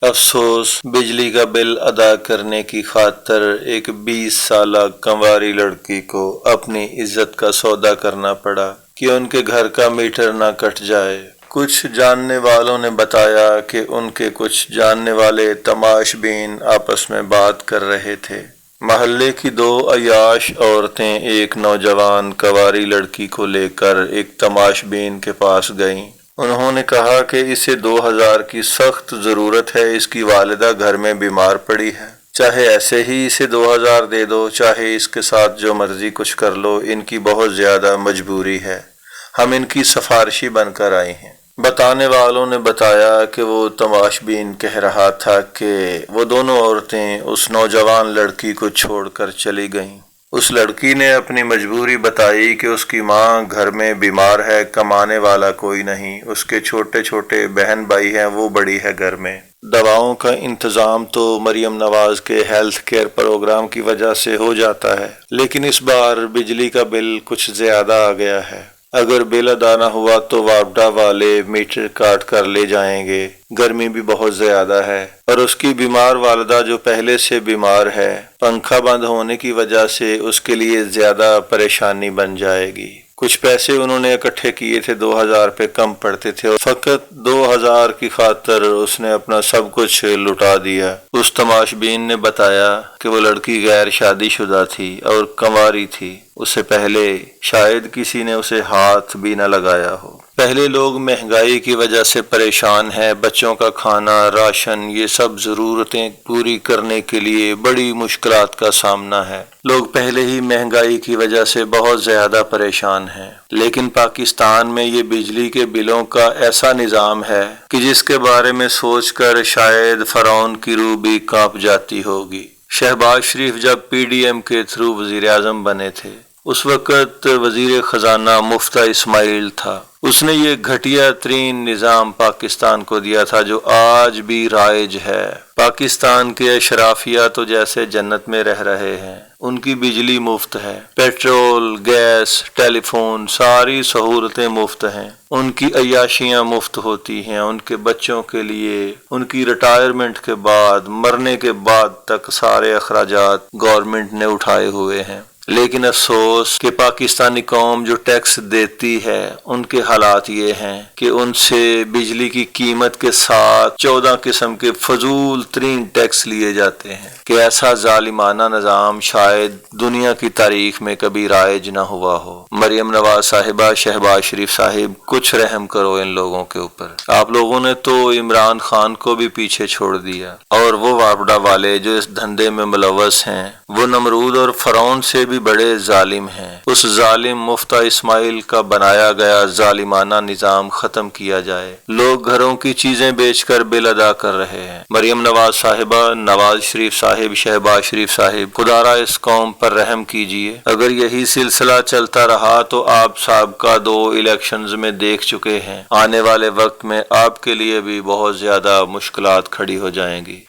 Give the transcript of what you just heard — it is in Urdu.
افسوس، بجلی کا بل ادا کرنے کی خاطر ایک 20 سالہ کنواری لڑکی کو اپنی عزت کا سودا کرنا پڑا کہ ان کے گھر کا میٹر نہ کٹ جائے۔ کچھ جاننے والوں نے بتایا کہ ان کے کچھ جاننے والے تماش بین آپس میں بات کر رہے تھے۔ محلے کی 2 عیاش عورتیں ایک نوجوان کنواری لڑکی کو لے کر ایک تماش بین کے پاس گئیں۔ انہوں نے کہا کہ اسے 2000 کی سخت ضرورت ہے، اس کی والدہ گھر میں بیمار پڑی ہے، چاہے ایسے ہی اسے 2000 دے دو، چاہے اس کے ساتھ جو مرضی کچھ کر لو، ان کی بہت زیادہ مجبوری ہے، ہم ان کی سفارشی بن کر آئے ہیں۔ بتانے والوں نے بتایا کہ وہ تماش بین کہہ رہا تھا کہ وہ دونوں عورتیں اس نوجوان لڑکی کو چھوڑ کر چلی گئیں۔ اس لڑکی نے اپنی مجبوری بتائی کہ اس کی ماں گھر میں بیمار ہے، کمانے والا کوئی نہیں، اس کے چھوٹے چھوٹے بہن بھائی ہیں، وہ بڑی ہے گھر میں۔ دواؤں کا انتظام تو مریم نواز کے ہیلتھ کیئر پروگرام کی وجہ سے ہو جاتا ہے، لیکن اس بار بجلی کا بل کچھ زیادہ آ گیا ہے۔ اگر بل ادا نہ ہوا تو واپڈا والے میٹر کاٹ کر لے جائیں گے۔ گرمی بھی بہت زیادہ ہے اور اس کی بیمار والدہ جو پہلے سے بیمار ہے، پنکھا بند ہونے کی وجہ سے اس کے لیے زیادہ پریشانی بن جائے گی۔ کچھ پیسے انہوں نے اکٹھے کیے تھے، 2000 پہ کم پڑتے تھے، اور فقط 2000 کی خاطر اس نے اپنا سب کچھ لٹا دیا۔ اس تماش بین نے بتایا کہ وہ لڑکی غیر شادی شدہ تھی اور کنواری تھی، اس سے پہلے شاید کسی نے اسے ہاتھ بھی نہ لگایا ہو۔ پہلے لوگ مہنگائی کی وجہ سے پریشان ہیں، بچوں کا کھانا، راشن، یہ سب ضرورتیں پوری کرنے کے لیے بڑی مشکلات کا سامنا ہے۔ لوگ پہلے ہی مہنگائی کی وجہ سے بہت زیادہ پریشان ہیں، لیکن پاکستان میں یہ بجلی کے بلوں کا ایسا نظام ہے کہ جس کے بارے میں سوچ کر شاید فرعون کی روح بھی کانپ جاتی ہوگی۔ شہباز شریف جب PDM کے تھرو وزیر اعظم بنے تھے، اس وقت وزیر خزانہ مفتیٰ اسماعیل تھا۔ اس نے یہ گھٹیا ترین نظام پاکستان کو دیا تھا جو آج بھی رائج ہے۔ پاکستان کے اشرافیہ تو جیسے جنت میں رہ رہے ہیں، ان کی بجلی مفت ہے، پیٹرول، گیس، ٹیلی فون، ساری سہولتیں مفت ہیں، ان کی عیاشیاں مفت ہوتی ہیں، ان کے بچوں کے لیے ان کی ریٹائرمنٹ کے بعد، مرنے کے بعد تک سارے اخراجات گورنمنٹ نے اٹھائے ہوئے ہیں۔ لیکن افسوس کہ پاکستانی قوم جو ٹیکس دیتی ہے، ان کے حالات یہ ہیں کہ ان سے بجلی کی قیمت کے ساتھ 14 قسم کے فضول ترین ٹیکس لیے جاتے ہیں کہ ایسا ظالمانہ نظام شاید دنیا کی تاریخ میں کبھی رائج نہ ہوا ہو۔ مریم نواز صاحبہ، شہباز شریف صاحب، کچھ رحم کرو ان لوگوں کے اوپر۔ آپ لوگوں نے تو عمران خان کو بھی پیچھے چھوڑ دیا، اور وہ واپڈا والے جو اس دھندے میں ملوث ہیں، وہ نمرود اور فرعون سے بھی بڑے ظالم ہیں۔ اس ظالم مفتیٰ اسماعیل کا بنایا گیا ظالمانہ نظام ختم کیا جائے۔ لوگ گھروں کی چیزیں بیچ کر بل ادا کر رہے ہیں۔ مریم نواز صاحبہ، نواز شریف صاحب، شہباز شریف صاحب، خدا را اس قوم پر رحم کیجئے۔ اگر یہی سلسلہ چلتا رہا تو آپ سابقہ 2 الیکشنز میں دیکھ چکے ہیں، آنے والے وقت میں آپ کے لیے بھی بہت زیادہ مشکلات کھڑی ہو جائیں گی۔